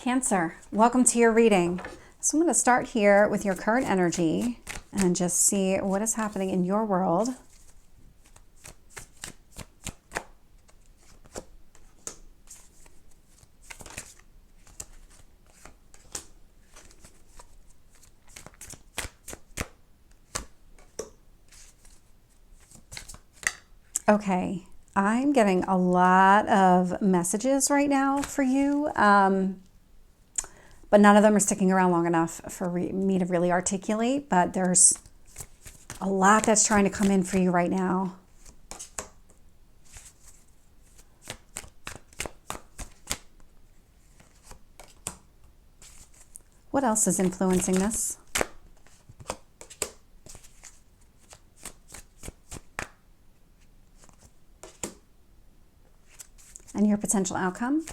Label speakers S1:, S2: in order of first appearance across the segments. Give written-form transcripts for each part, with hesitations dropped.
S1: Cancer, welcome to your reading. So I'm going to start here with your current energy and just see what is happening in your world. Okay, I'm getting a lot of messages right now for you. But none of them are sticking around long enough for me to really articulate, but there's a lot that's trying to come in for you right now. What else is influencing this? And your potential outcome?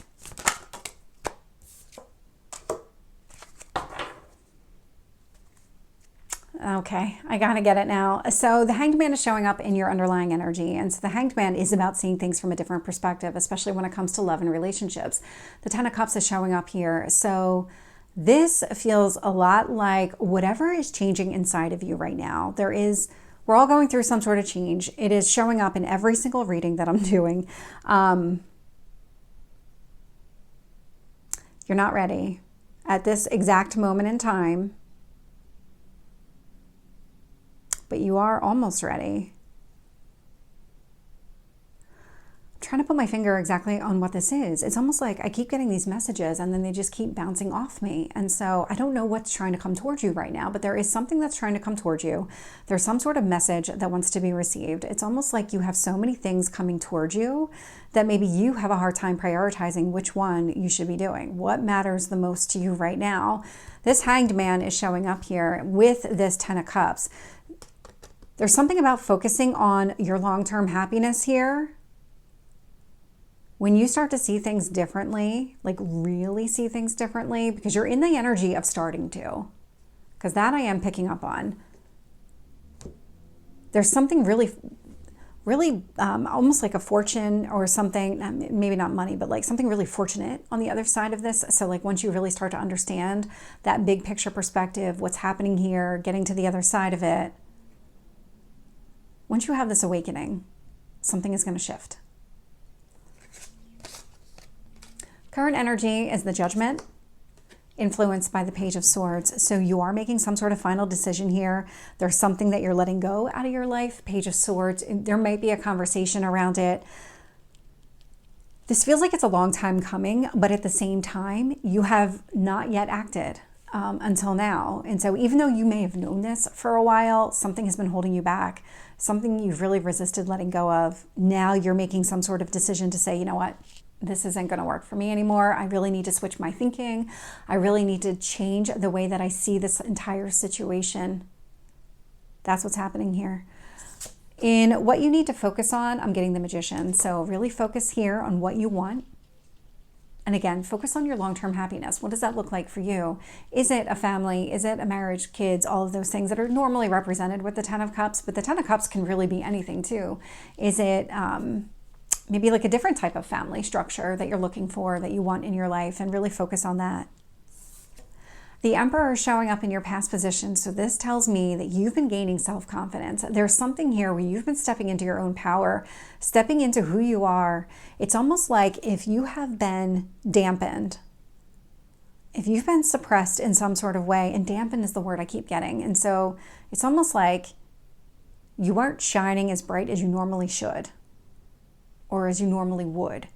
S1: Okay, I gotta get it now. So the Hanged Man is showing up in your underlying energy. And so the Hanged Man is about seeing things from a different perspective, especially when it comes to love and relationships. The Ten of Cups is showing up here. So this feels a lot like whatever is changing inside of you right now. We're all going through some sort of change. It is showing up in every single reading that I'm doing. You're not ready at this exact moment in time. But you are almost ready. I'm trying to put my finger exactly on what this is. It's almost like I keep getting these messages and then they just keep bouncing off me. And so I don't know what's trying to come towards you right now, but there is something that's trying to come towards you. There's some sort of message that wants to be received. It's almost like you have so many things coming towards you that maybe you have a hard time prioritizing which one you should be doing. What matters the most to you right now? This Hanged Man is showing up here with this Ten of Cups. There's something about focusing on your long-term happiness here. When you start to see things differently, like really see things differently, because you're in the energy of starting to, because that I am picking up on. There's something really almost like a fortune or something, maybe not money, but like something really fortunate on the other side of this. So like once you really start to understand that big picture perspective, what's happening here, getting to the other side of it, once you have this awakening, something is going to shift. Current energy is the Judgment, influenced by the Page of Swords. So you are making some sort of final decision here. There's something that you're letting go out of your life. Page of Swords, there might be a conversation around it. This feels like it's a long time coming, but at the same time, you have not yet acted until now. And so even though you may have known this for a while, something has been holding you back, something you've really resisted letting go of. Now you're making some sort of decision to say, you know what, this isn't going to work for me anymore. I really need to switch my thinking. I really need to change the way that I see this entire situation. That's what's happening here. In what you need to focus on, I'm getting the Magician. So really focus here on what you want. And again, focus on your long-term happiness. What does that look like for you? Is it a family? Is it a marriage, kids, all of those things that are normally represented with the Ten of Cups? But the Ten of Cups can really be anything too. Is it maybe like a different type of family structure that you're looking for, that you want in your life, and really focus on that? The Emperor is showing up in your past position. So this tells me that you've been gaining self-confidence. There's something here where you've been stepping into your own power, stepping into who you are. It's almost like if you have been dampened, if you've been suppressed in some sort of way, and dampened is the word I keep getting. And so it's almost like you aren't shining as bright as you normally should, or as you normally would.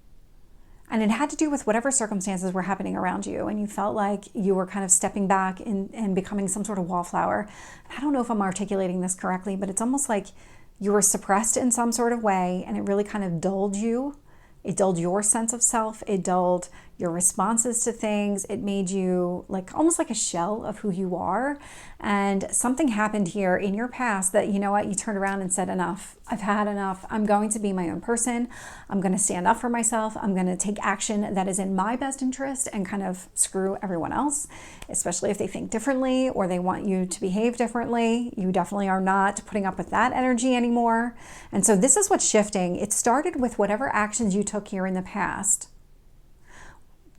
S1: And it had to do with whatever circumstances were happening around you, and you felt like you were kind of stepping back and becoming some sort of wallflower. I don't know if I'm articulating this correctly, but it's almost like you were suppressed in some sort of way, and it really kind of dulled you. It dulled your sense of self. It dulled your responses to things. It made you like almost like a shell of who you are. And something happened here in your past that, you know what, you turned around and said, enough. I've had enough. I'm going to be my own person. I'm going to stand up for myself. I'm going to take action that is in my best interest and kind of screw everyone else, especially if they think differently or they want you to behave differently. You definitely are not putting up with that energy anymore. And so this is what's shifting. It started with whatever actions you took here in the past.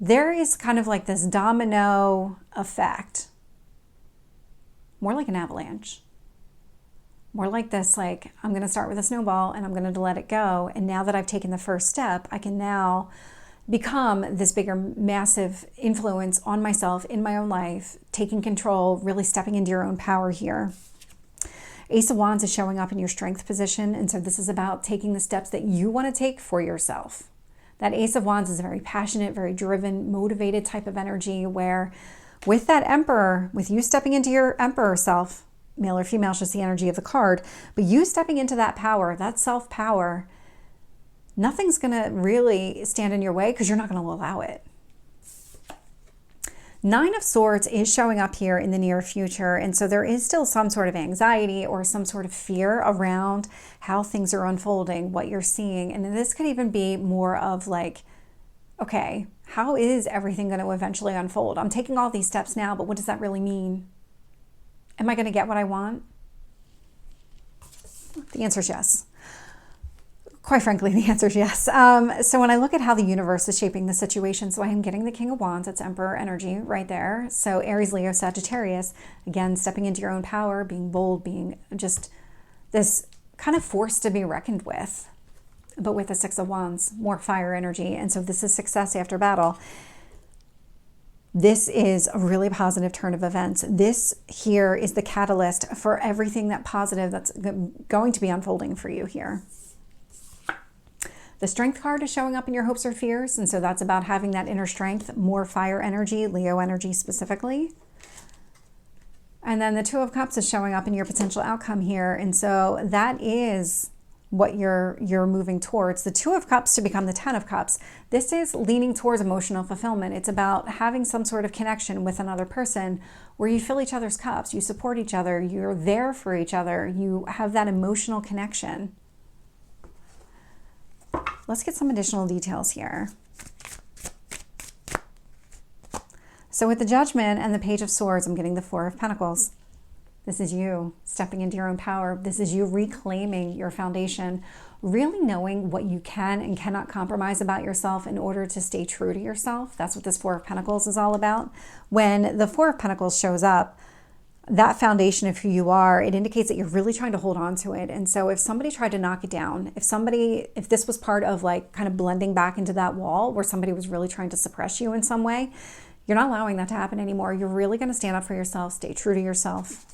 S1: there is kind of like this domino effect, more like an avalanche, more like this, like I'm going to start with a snowball and I'm going to let it go. And now that I've taken the first step, I can now become this bigger, massive influence on myself in my own life, taking control, really stepping into your own power here. Ace of Wands is showing up in your strength position. And so this is about taking the steps that you want to take for yourself. That Ace of Wands is a very passionate, very driven, motivated type of energy where with that Emperor, with you stepping into your Emperor self, male or female, just the energy of the card, but you stepping into that power, that self-power, nothing's going to really stand in your way because you're not going to allow it. Nine of Swords is showing up here in the near future. And so there is still some sort of anxiety or some sort of fear around how things are unfolding, what you're seeing. And this could even be more of like, okay, how is everything going to eventually unfold? I'm taking all these steps now, but what does that really mean? Am I going to get what I want? The answer is yes. Quite frankly, the answer is yes. So when I look at how the universe is shaping the situation, so I am getting the King of Wands, that's Emperor energy right there. So Aries, Leo, Sagittarius, again, stepping into your own power, being bold, being just this kind of force to be reckoned with. But with the Six of Wands, more fire energy. And so this is success after battle. This is a really positive turn of events. This here is the catalyst for everything that positive that's going to be unfolding for you here. The Strength card is showing up in your hopes or fears, and so that's about having that inner strength, more fire energy, Leo energy specifically. And then the Two of Cups is showing up in your potential outcome here, and so that is what you're moving towards. The Two of Cups to become the Ten of Cups. This is leaning towards emotional fulfillment. It's about having some sort of connection with another person where you fill each other's cups, you support each other, you're there for each other, you have that emotional connection. Let's get some additional details here. So with the Judgment and the Page of Swords, I'm getting the Four of Pentacles. This is you stepping into your own power. This is you reclaiming your foundation, really knowing what you can and cannot compromise about yourself in order to stay true to yourself. That's what this Four of Pentacles is all about. When the Four of Pentacles shows up, that foundation of who you are, it indicates that you're really trying to hold on to it. And so if somebody tried to knock it down, if this was part of like kind of blending back into that wall where somebody was really trying to suppress you in some way, you're not allowing that to happen anymore. You're really going to stand up for yourself, stay true to yourself.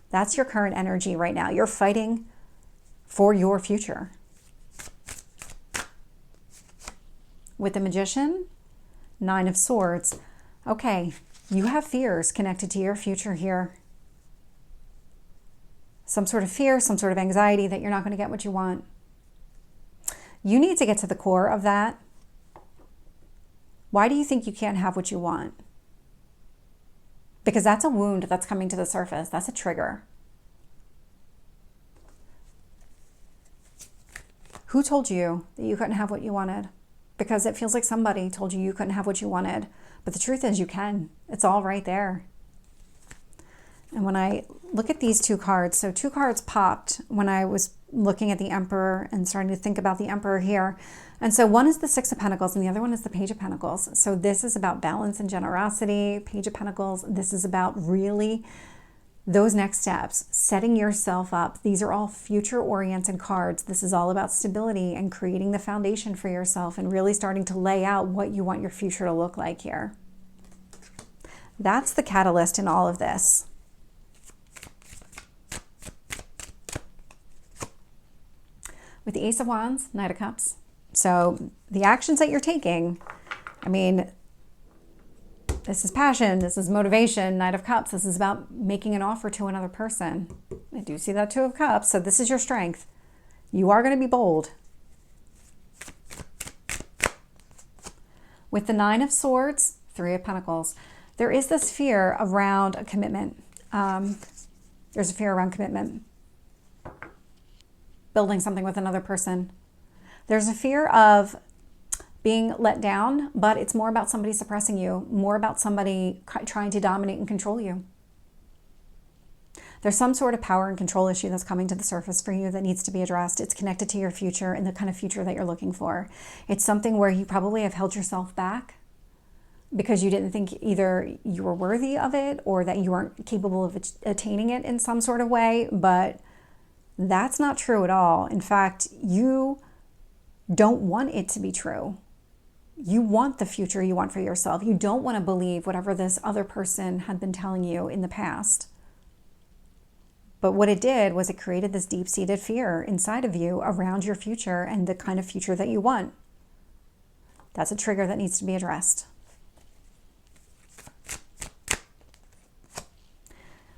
S1: That's your current energy right now. You're fighting for your future. With the Magician, Nine of Swords. Okay. You have fears connected to your future here. Some sort of fear, some sort of anxiety that you're not going to get what you want. You need to get to the core of that. Why do you think you can't have what you want? Because that's a wound that's coming to the surface. That's a trigger. Who told you that you couldn't have what you wanted? Because it feels like somebody told you you couldn't have what you wanted. But the truth is you can. It's all right there. And when I look at these two cards, so two cards popped when I was looking at the Emperor and starting to think about the Emperor here. And so one is the Six of Pentacles and the other one is the Page of Pentacles. So this is about balance and generosity. Page of Pentacles, this is about really those next steps, setting yourself up. These are all future-oriented cards. This is all about stability and creating the foundation for yourself and really starting to lay out what you want your future to look like here. That's the catalyst in all of this. With the Ace of Wands, Knight of Cups. So the actions that you're taking, I mean, this is passion, this is motivation. Knight of Cups, this is about making an offer to another person. I do see that Two of Cups, so this is your strength. You are going to be bold. With the Nine of Swords, Three of Pentacles, there is this fear around a commitment. There's a fear around commitment. Building something with another person. There's a fear of being let down, but it's more about somebody suppressing you, more about somebody trying to dominate and control you. There's some sort of power and control issue that's coming to the surface for you that needs to be addressed. It's connected to your future and the kind of future that you're looking for. It's something where you probably have held yourself back because you didn't think either you were worthy of it or that you weren't capable of attaining it in some sort of way. But that's not true at all. In fact, you don't want it to be true. You want the future you want for yourself. You don't want to believe whatever this other person had been telling you in the past. But what it did was it created this deep-seated fear inside of you around your future and the kind of future that you want. That's a trigger that needs to be addressed.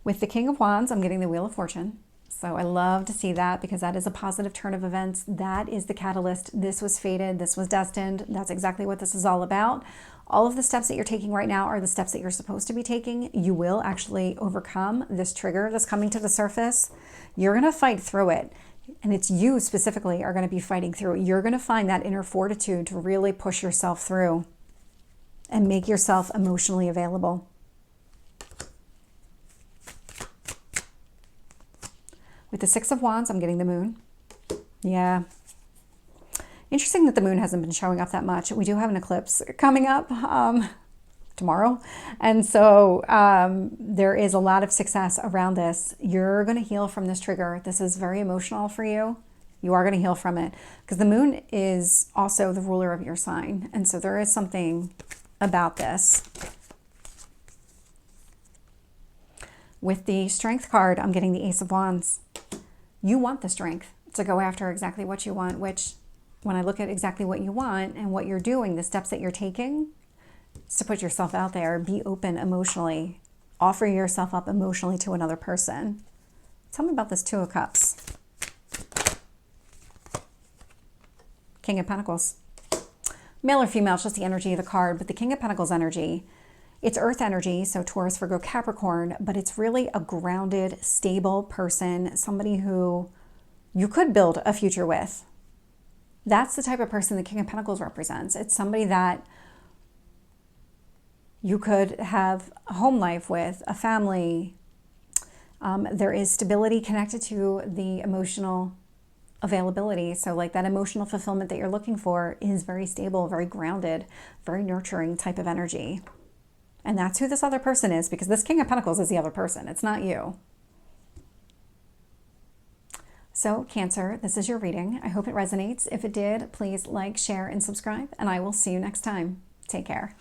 S1: With the King of Wands, I'm getting the Wheel of Fortune. So I love to see that because that is a positive turn of events. That is the catalyst. This was fated. This was destined. That's exactly what this is all about. All of the steps that you're taking right now are the steps that you're supposed to be taking. You will actually overcome this trigger that's coming to the surface. You're going to fight through it. And it's you specifically are going to be fighting through it. You're going to find that inner fortitude to really push yourself through and make yourself emotionally available. With the Six of Wands, I'm getting the Moon. Yeah. Interesting that the Moon hasn't been showing up that much. We do have an eclipse coming up tomorrow. And so there is a lot of success around this. You're going to heal from this trigger. This is very emotional for you. You are going to heal from it because the Moon is also the ruler of your sign. And so there is something about this. With the Strength card, I'm getting the Ace of Wands. You want the strength to go after exactly what you want, which when I look at exactly what you want and what you're doing, the steps that you're taking, is to put yourself out there, be open emotionally, offer yourself up emotionally to another person. Tell me about this Two of Cups. King of Pentacles. Male or female, it's just the energy of the card, but the King of Pentacles energy, it's earth energy, so Taurus, Virgo, Capricorn, but it's really a grounded, stable person, somebody who you could build a future with. That's the type of person the King of Pentacles represents. It's somebody that you could have a home life with, a family. There is stability connected to the emotional availability. So like that emotional fulfillment that you're looking for is very stable, very grounded, very nurturing type of energy. And that's who this other person is, because this King of Pentacles is the other person. It's not you. So Cancer, this is your reading. I hope it resonates. If it did, please like, share, and subscribe, and I will see you next time. Take care.